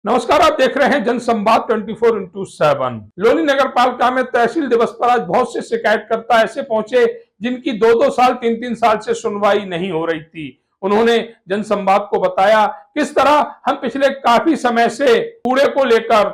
नमस्कार, आप देख रहे हैं जनसंवाद 24x7। लोनी नगर पालिका में तहसील दिवस पर आज बहुत से शिकायतकर्ता ऐसे पहुंचे जिनकी 2-2 साल 3-3 साल से सुनवाई नहीं हो रही थी। उन्होंने जनसंवाद को बताया किस तरह हम पिछले काफी समय से कूड़े को लेकर,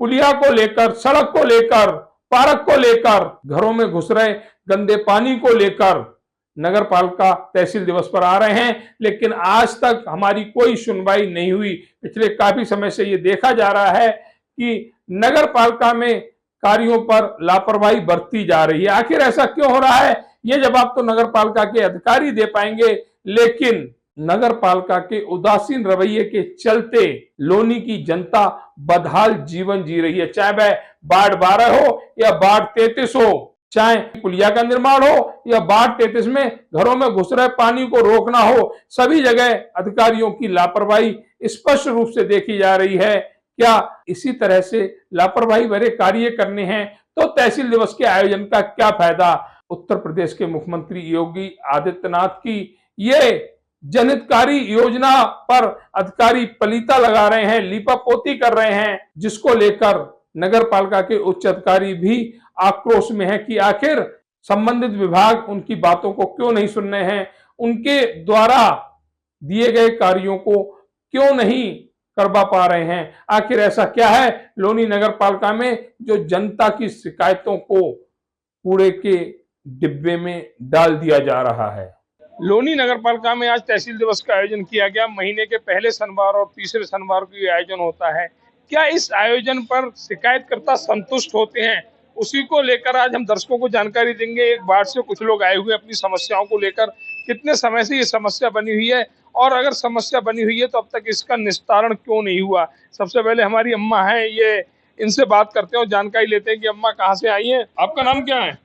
पुलिया को लेकर, सड़क को लेकर, पार्क को लेकर, घरों में घुस रहे गंदे पानी को लेकर नगर पालिका तहसील दिवस पर आ रहे हैं, लेकिन आज तक हमारी कोई सुनवाई नहीं हुई। पिछले काफी समय से ये देखा जा रहा है कि नगर पालिका में कार्यों पर लापरवाही बरती जा रही है। आखिर ऐसा क्यों हो रहा है, ये जवाब तो नगर पालिका के अधिकारी दे पाएंगे, लेकिन नगर पालिका के उदासीन रवैये के चलते लोनी की जनता बदहाल जीवन जी रही है। चाहे वह वार्ड 12 हो या वार्ड 33 हो, चाहे पुलिया का निर्माण हो या वार्ड 33 में घरों में घुस रहे पानी को रोकना हो, सभी जगह अधिकारियों की लापरवाही स्पष्ट रूप से देखी जा रही है। क्या इसी तरह से लापरवाही भरे कार्य करने हैं तो तहसील दिवस के आयोजन का क्या फायदा। उत्तर प्रदेश के मुख्यमंत्री योगी आदित्यनाथ की ये जनहितकारी योजना पर अधिकारी पलीता लगा रहे हैं, लीपापोती कर रहे हैं, जिसको लेकर नगर पालिका के उच्च अधिकारी भी आक्रोश में है कि आखिर संबंधित विभाग उनकी बातों को क्यों नहीं सुन रहे हैं, उनके द्वारा दिए गए कार्यों को क्यों नहीं करवा पा रहे हैं। आखिर ऐसा क्या है लोनी नगर पालिका में जो जनता की शिकायतों को कूड़े के डिब्बे में डाल दिया जा रहा है। लोनी नगर पालिका में आज तहसील दिवस का आयोजन किया गया। महीने के पहले शनिवार और तीसरे शनिवार को ये आयोजन होता है। क्या इस आयोजन पर शिकायतकर्ता संतुष्ट होते हैं, उसी को लेकर आज हम दर्शकों को जानकारी देंगे। एक वार्ड से कुछ लोग आए हुए अपनी समस्याओं को लेकर, कितने समय से ये समस्या बनी हुई है और अगर समस्या बनी हुई है तो अब तक इसका निस्तारण क्यों नहीं हुआ। सबसे पहले हमारी अम्मा है, ये इनसे बात करते हैं और जानकारी लेते हैं कि अम्मा कहाँ से आई है। आपका नाम क्या है?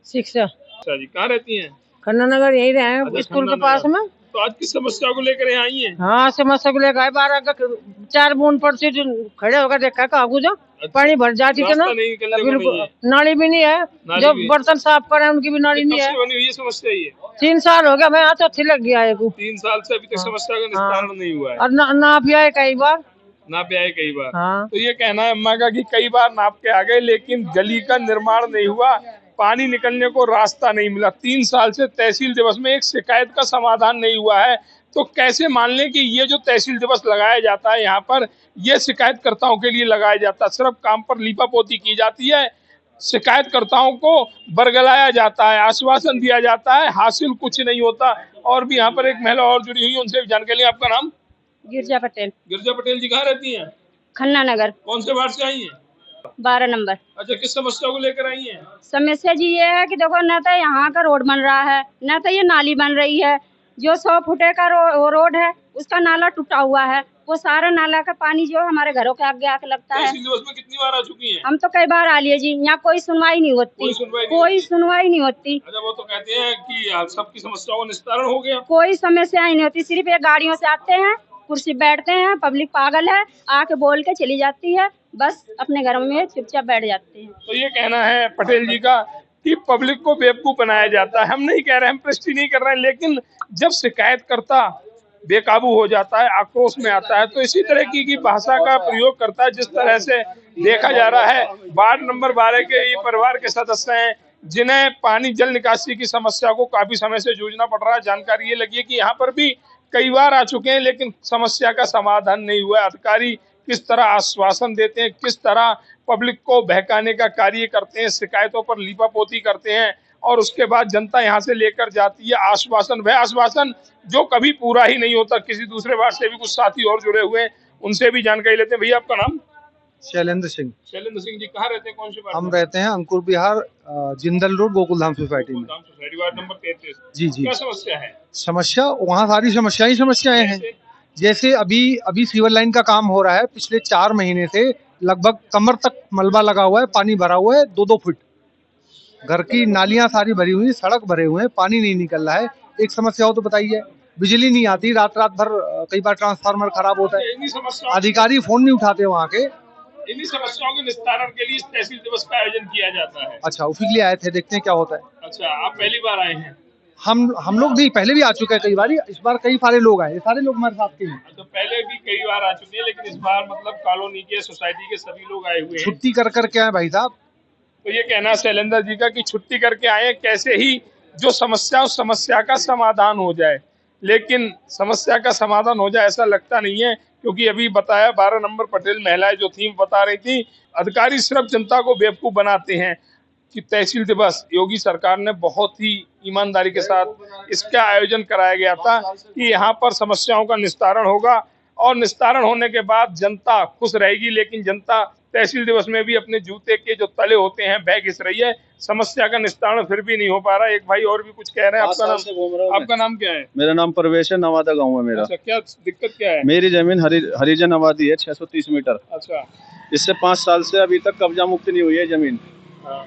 शिक्षा। अच्छा जी, कहाँ रहती हैं? खन्ना नगर यही रहे हैं। अच्छा, स्कूल के पास में। तो आज किस समस्या को लेकर यहाँ आई है? हाँ, समस्या को लेकर 4 बूंद पर से खड़े होकर देखा कागू जो पानी भर जाती थी ना, बिल्कुल नाली भी नहीं है। जो बर्तन साफ करे उनकी भी नाली नहीं है। बनी हुई समस्या ही है। 3 साल हो गया, मैं यहाँ चौथी लग गया है। 3 साल से अभी तक समस्या का निस्तारण नहीं हुआ है। और नाप भी आए कई बार। नाप आए कई बार। हाँ। तो ये कहना है अम्मा का कि कई बार नाप के आ गए लेकिन गली का निर्माण नहीं हुआ, पानी निकलने को रास्ता नहीं मिला। 3 साल से तहसील दिवस में एक शिकायत का समाधान नहीं हुआ है। तो कैसे मान लें कि ये जो तहसील दिवस लगाया जाता है यहाँ पर, ये शिकायतकर्ताओं के लिए लगाया जाता है। सिर्फ काम पर लीपापोती की जाती है, शिकायतकर्ताओं को बरगलाया जाता है, आश्वासन दिया जाता है, हासिल कुछ नहीं होता। और भी यहाँ पर एक महिला और जुड़ी हुई है, उनसे भी जानकारी। आपका नाम? गिरजा पटेल। गिरजा पटेल जी कहाँ रहती हैं? खन्ना नगर। कौन से वार्ड से आई हैं? 12 नंबर। अच्छा, किस समस्या को लेकर आई हैं? समस्या जी ये है कि देखो, न तो यहाँ का रोड बन रहा है, न तो ये नाली बन रही है। जो 100 फुटे का रोड है उसका नाला टूटा हुआ है। वो सारा नाला का पानी जो हमारे घरों के आगे आके लगता है। तहसील दिवस में कितनी बार आ चुकी हैं? हम तो कई बार आ लिए जी, यहाँ कोई सुनवाई नहीं होती। कोई सुनवाई नहीं होती। अच्छा, वो तो कहते हैं कि सबकी समस्याओं का निस्तारण हो गया। कोई समस्या ही नहीं होती। सिर्फ ये गाड़ियों से आते हैं, कुर्सी बैठते हैं, पब्लिक पागल है, आके बोल के चली जाती है, बस अपने घर में चुपचाप बैठ जाते हैं। तो ये कहना है पटेल जी का कि पब्लिक को बेवकूफ बनाया जाता है। हम नहीं कह रहे, हम प्रश्न नहीं कर रहे हैं, लेकिन जब शिकायतकर्ता बेकाबू हो जाता है, आक्रोश में आता है, तो इसी तरह की भाषा का प्रयोग करता है। जिस तरह से देखा जा रहा है, वार्ड नंबर 12 के ये परिवार के सदस्य हैं जिन्हें पानी जल निकासी की समस्या को काफी समय से जूझना पड़ रहा है। जानकारी ये लगी है कि यहाँ पर भी कई बार आ चुके हैं लेकिन समस्या का समाधान नहीं हुआ। अधिकारी किस तरह आश्वासन देते हैं, किस तरह पब्लिक को बहकाने का कार्य करते हैं, शिकायतों पर लीपापोती करते हैं और उसके बाद जनता यहाँ से लेकर जाती है आश्वासन, वह आश्वासन जो कभी पूरा ही नहीं होता। किसी दूसरे वार्ड से भी कुछ साथी और जुड़े हुए हैं, उनसे भी जानकारी लेते हैं। भैया, आपका नाम? शैलेंद्र सिंह। शैलेंद्र सिंह जी, कहाँ रहते हैं, कौन से वार्ड? हम रहते हैं अंकुर विहार, जिंदल रोड, गोकुलधाम सोसाइटी में। Ward number 33। जी जी। क्या समस्या है? समस्या वहाँ सारी समस्याएं हैं। जैसे अभी सीवर लाइन का काम हो रहा है। पिछले 4 महीने से लगभग कमर तक मलबा लगा हुआ है, पानी भरा हुआ है 2-2 फुट। घर की नालियां सारी भरी हुई, सड़क भरे हुए हैं, पानी नहीं निकल रहा है। एक समस्या हो तो बताइए। बिजली नहीं आती, रात भर कई बार ट्रांसफार्मर खराब होता है, अधिकारी फोन नहीं उठाते वहाँ के। इन्हीं समस्याओं के निस्तारण के लिए तहसील दिवस का आयोजन किया जाता है। अच्छा, उसी के लिए आए थे, देखते हैं क्या होता है। अच्छा, आप पहली बार आए हैं? हम लोग भी पहले भी आ चुके हैं कई बार। इस बार कई सारे लोग आए, सारे लोग हमारे साथ के हैं। तो पहले भी कई बार आ चुके हैं, लेकिन इस बार मतलब कॉलोनी के सोसाइटी के सभी लोग आए हुए हैं। छुट्टी कर करके आए भाई साहब। तो ये कहना शैलेंद्र जी का कि छुट्टी करके आए, कैसे ही जो समस्या उस समस्या का समाधान हो जाए, लेकिन समस्या का समाधान हो जाए ऐसा लगता नहीं है, क्योंकि अभी बताया 12 नंबर पटेल महिलाएं जो थी बता रही थी अधिकारी सिर्फ जनता को बेवकूफ बनाते हैं। कि तहसील दिवस योगी सरकार ने बहुत ही ईमानदारी के साथ इसका आयोजन कराया गया था कि यहाँ पर समस्याओं का निस्तारण होगा और निस्तारण होने के बाद जनता खुश रहेगी, लेकिन जनता तहसील दिवस में भी अपने जूते के जो तले होते हैं वह घिस रही है। समस्या का निस्तारण फिर भी नहीं हो पा रहा। एक भाई और भी कुछ कह रहे हैं। आपका नाम क्या है? मेरा नाम परवेश है, नवादा गांव है मेरा। अच्छा, क्या दिक्कत क्या है? मेरी जमीन हरिजन आबादी है 630 मीटर। अच्छा, इससे 5 साल से अभी तक कब्जा मुक्त नहीं हुई है जमीन। हाँ।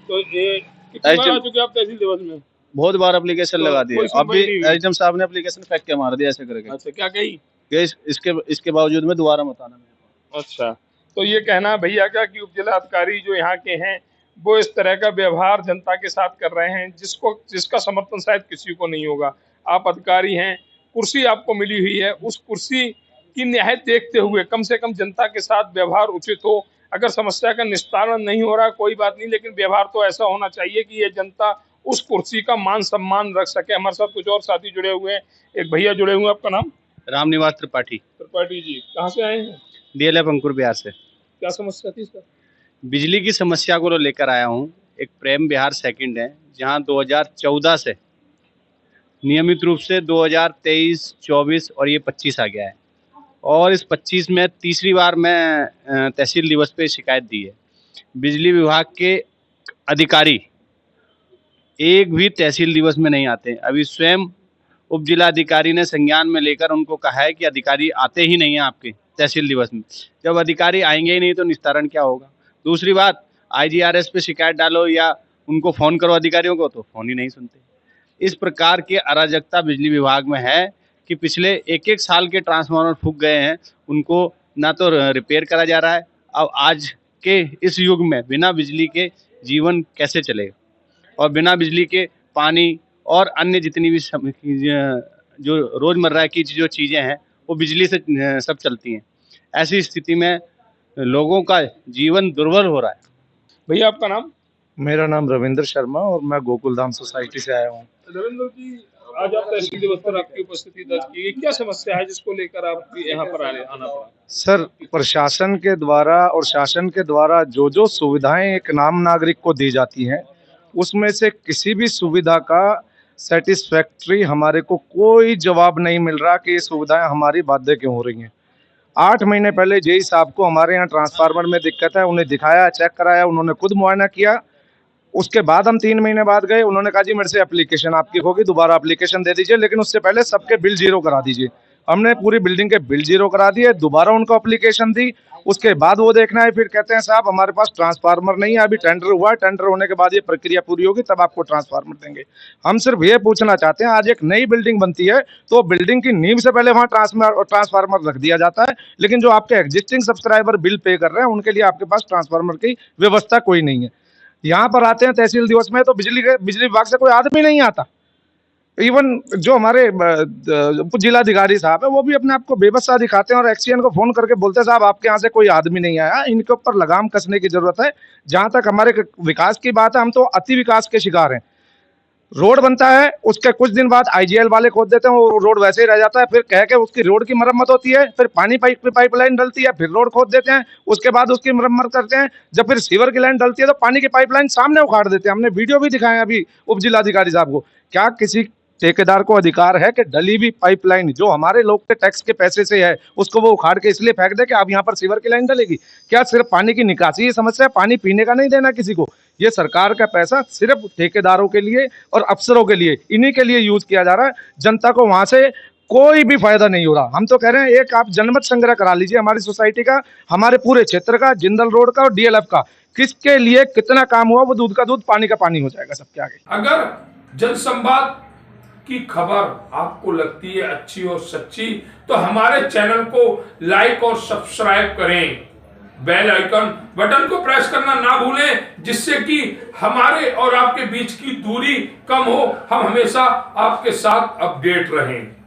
तो ये कितनी बार आ चुके आप तहसील दिवस में? बहुत बार एप्लीकेशन लगा दी है। अभी एचएम साहब ने एप्लीकेशन फेंक के मार दिया ऐसे करके। अच्छा, क्या कही? इसके बावजूद में दोबारा मत आना। अच्छा, तो ये कहना भैया का कि उप जिला अधिकारी जो यहाँ के हैं वो इस तरह का व्यवहार जनता के साथ कर रहे हैं जिसका समर्थन शायद किसी को नहीं होगा। आप अधिकारी हैं, कुर्सी आपको मिली हुई है, उस कुर्सी की न्याय देखते हुए कम से कम जनता के साथ व्यवहार उचित हो। अगर समस्या का निस्तारण नहीं हो रहा कोई बात नहीं, लेकिन व्यवहार तो ऐसा होना चाहिए कि ये जनता उस कुर्सी का मान सम्मान रख सके। हमारे साथ कुछ और साथी जुड़े हुए हैं। एक भैया जुड़े हुए हैं, आपका नाम? रामनिवास त्रिपाठी जी, कहाँ से आए हैं? डीएलएफ अंकुर बिहार से। क्या समस्या थी सर? बिजली की समस्या को लेकर आया हूँ। एक प्रेम बिहार सेकंड है, जहाँ 2014 से नियमित रूप से 2023, 24 और ये 25 आ गया है। और इस 25 में तीसरी बार मैं तहसील दिवस पे शिकायत दी है। बिजली विभाग के अधिकारी एक भी तहसील दिवस में नहीं आते। अभी स्वयं उप जिला अधिकारी ने संज्ञान में लेकर उनको कहा है कि अधिकारी आते ही नहीं है आपके तहसील दिवस में। जब अधिकारी आएंगे ही नहीं तो निस्तारण क्या होगा? दूसरी बात, IGRS पे शिकायत डालो या उनको फ़ोन करो अधिकारियों को, तो फ़ोन ही नहीं सुनते। इस प्रकार की अराजकता बिजली विभाग में है कि पिछले एक साल के ट्रांसफार्मर फूक गए हैं, उनको ना तो रिपेयर करा जा रहा है। अब आज के इस युग में बिना बिजली के जीवन कैसे चलेगा? और बिना बिजली के पानी और अन्य जितनी भी जो रोज़मर्रा की जो चीज़ें हैं वो बिजली से सब चलती हैं। ऐसी स्थिति में लोगों का जीवन दुर्भर हो रहा है। भैया, आपका नाम? मेरा नाम रविंद्र शर्मा और मैं गोकुलधाम सोसाइटी से आया हूँ। रविंद्र जी, आज आप तहसील दिवस पर आपकी उपस्थिति दर्ज की गई, क्या समस्या है जिसको लेकर आप यहाँ पर आना पड़ा? सर, प्रशासन के द्वारा और शासन के द्वारा जो जो सुविधाएं एक आम नागरिक को दी जाती हैं, उसमें से किसी भी सुविधा का सेटिस्फैक्ट्री हमारे को कोई जवाब नहीं मिल रहा कि ये सुविधाएं हमारी बाध्य क्यों हो रही हैं। 8 महीने पहले जेई साहब को हमारे यहाँ ट्रांसफार्मर में दिक्कत है, उन्हें दिखाया, चेक कराया, उन्होंने खुद मुआयना किया। उसके बाद हम 3 महीने बाद गए, उन्होंने कहा जी मेरे से एप्लीकेशन आपकी होगी, दोबारा एप्लीकेशन दे दीजिए, लेकिन उससे पहले सबके बिल जीरो करा दीजिए। हमने पूरी बिल्डिंग के बिल जीरो करा दिए, दोबारा उनको एप्लीकेशन दी। उसके बाद वो देखना है, फिर कहते हैं साहब हमारे पास ट्रांसफार्मर नहीं है, अभी टेंडर हुआ है, टेंडर होने के बाद ये प्रक्रिया पूरी होगी तब आपको ट्रांसफार्मर देंगे। हम सिर्फ ये पूछना चाहते हैं, आज एक नई बिल्डिंग बनती है तो बिल्डिंग की नींव से पहले वहाँ ट्रांसफार्मर रख दिया जाता है, लेकिन जो आपके एग्जिस्टिंग सब्सक्राइबर बिल पे कर रहे हैं उनके लिए आपके पास ट्रांसफार्मर की व्यवस्था कोई नहीं है। यहाँ पर आते हैं तहसील दिवस में तो बिजली विभाग से कोई आदमी नहीं आता। इवन जो हमारे जिलाधिकारी साहब है वो भी अपने आप को बेबस सा दिखाते हैं और एक्सीएन को फोन करके बोलते हैं साहब आपके यहाँ से कोई आदमी नहीं आया। इनके ऊपर लगाम कसने की जरूरत है। जहाँ तक हमारे विकास की बात है, हम तो अति विकास के शिकार हैं। रोड बनता है, उसके कुछ दिन बाद IGL वाले खोद देते हैं, वो रोड वैसे ही रह जाता है, फिर कह के उसकी रोड की मरम्मत होती है, फिर पानी पाइपलाइन डलती है, फिर रोड खोद देते हैं, उसके बाद उसकी मरम्मत करते हैं। जब फिर सीवर की लाइन डलती है तो पानी की पाइपलाइन सामने उखाड़ देते हैं। हमने वीडियो भी दिखाए अभी उप जिलाधिकारी साहब को। क्या किसी ठेकेदार को अधिकार है कि डली हुई पाइपलाइन जो हमारे लोग के टैक्स के पैसे से है उसको वो उखाड़ के इसलिए फेंक दे कि अब यहाँ पर सीवर की लाइन डलेगी? क्या सिर्फ पानी की निकासी की समस्या है, पानी पीने का नहीं देना किसी को? ये सरकार का पैसा सिर्फ ठेकेदारों के लिए और अफसरों के लिए, इन्हीं के लिए यूज किया जा रहा है। जनता को वहां से कोई भी फायदा नहीं हो रहा। हम तो कह रहे हैं एक आप जनमत संग्रह करा लीजिए हमारी सोसाइटी का, हमारे पूरे क्षेत्र का, जिंदल रोड का और DLF का, किसके लिए कितना काम हुआ वो दूध का दूध पानी का पानी हो जाएगा सबके आगे। अगर जनसंवाद की खबर आपको लगती है अच्छी और सच्ची तो हमारे चैनल को लाइक और सब्सक्राइब करें, बेल आइकन बटन को प्रेस करना ना भूलें, जिससे कि हमारे और आपके बीच की दूरी कम हो, हम हमेशा आपके साथ अपडेट रहें।